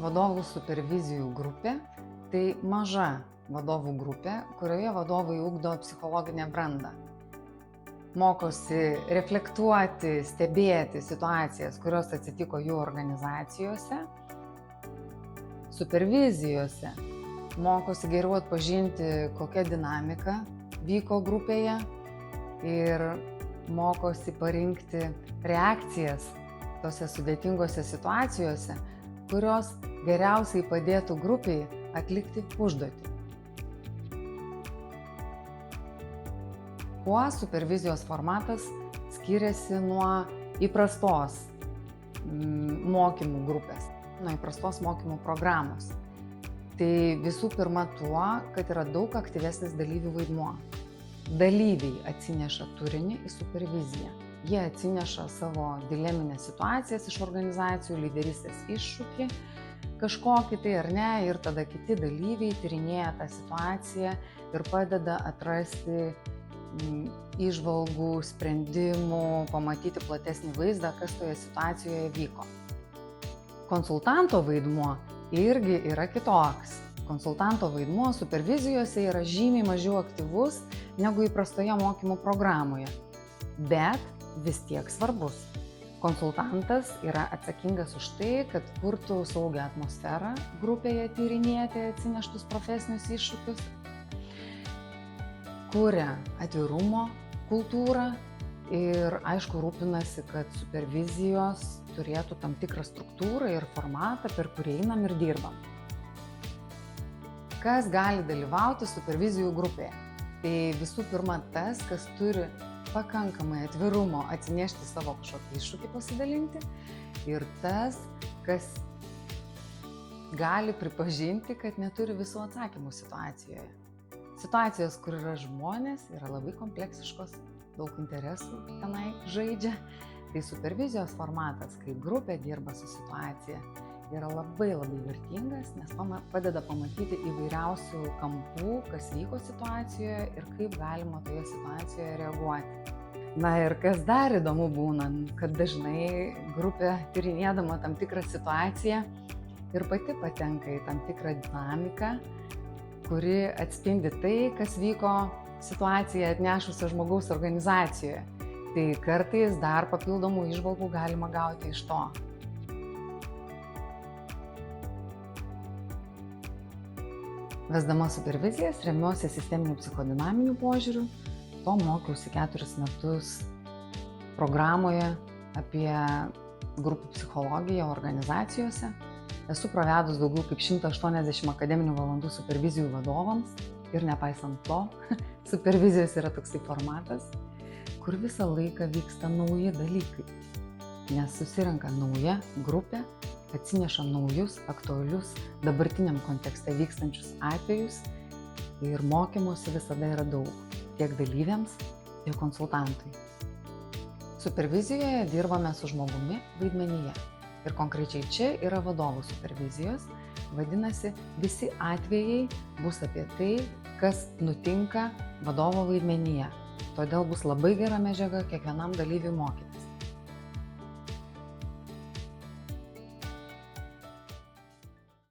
Vadovų supervizijų grupė – tai maža vadovų grupė, kurioje vadovai ugdo psichologinę brandą. Mokosi reflektuoti, stebėti situacijas, kurios atsitiko jų organizacijose. Supervizijose mokosi geriau atpažinti, kokia dinamika vyko grupėje ir mokosi parinkti reakcijas tose sudėtingose situacijose, kurios geriausiai padėtų grupiai atlikti užduotį. Kuo supervizijos formatas skiriasi nuo įprastos mokymų grupės, nuo įprastos mokymų programos? Tai visų pirma tuo, kad yra daug aktyvesnis dalyvių vaidmuo. Dalyviai atsineša turinį į superviziją. Jie atsineša savo dileminės situacijas iš organizacijų, lyderystės iššūkį, kažkokį tai ar ne, ir tada kiti dalyviai tyrinėja tą situaciją ir padeda atrasti įžvalgų, sprendimų, pamatyti platesnį vaizdą, kas toje situacijoje vyko. Konsultanto vaidmuo irgi yra kitoks. Konsultanto vaidmuo supervizijose yra žymiai mažiau aktyvus negu įprastoje mokymų programoje, bet vis tiek svarbus. Konsultantas yra atsakingas už tai, kad kurtų saugią atmosferą grupėje tyrinėti atsineštus profesinius iššūkius, kuria atvirumo kultūrą ir, aišku, rūpinasi, kad supervizijos turėtų tam tikrą struktūrą ir formatą, per kurį einam ir dirbam. Kas gali dalyvauti supervizijų grupėje? Tai visų pirma tas, kas turi pakankamai atvirumo atsinešti savo kažkokį iššūkį pasidalinti, ir tas, kas gali pripažinti, kad neturi visų atsakymų situacijoje. Situacijos, kur yra žmonės, yra labai kompleksiškos, daug interesų tenai žaidžia. Tai supervizijos formatas, kai grupė dirba su situacija, yra labai vertingas, nes padeda pamatyti įvairiausių kampų, kas vyko situacijoje ir kaip galima toje situacijoje reaguoti. Na ir kas dar įdomu būna, kad dažnai grupė tyrinėdama tam tikrą situaciją ir pati patenka į tam tikrą dinamiką, kuri atspindi tai, kas vyko situaciją atnešusio žmogaus organizacijoje. Tai kartais dar papildomų įžvalgų galima gauti iš to. Vesdama supervizijas remiuosi sisteminiu psichodinaminiu požiūriu. To mokiausi 4 metus programoje apie grupių psichologiją organizacijose. Esu pravedus daugiau kaip 180 akademinių valandų supervizijų vadovams ir nepaisant to, supervizijos yra toksai formatas, kur visą laiką vyksta nauji dalykai, nes susirenka nauja grupė, atsineša naujus, aktualius, dabartiniam kontekste vykstančius atvejus ir mokymosi visada yra daug, tiek dalyviams, tiek konsultantui. Supervizijoje dirbame su žmogumi vaidmenyje ir konkrečiai čia yra vadovų supervizijos, vadinasi, visi atvejai bus apie tai, kas nutinka vadovo vaidmenyje. Todėl bus labai gera medžiaga kiekvienam dalyviui mokyti.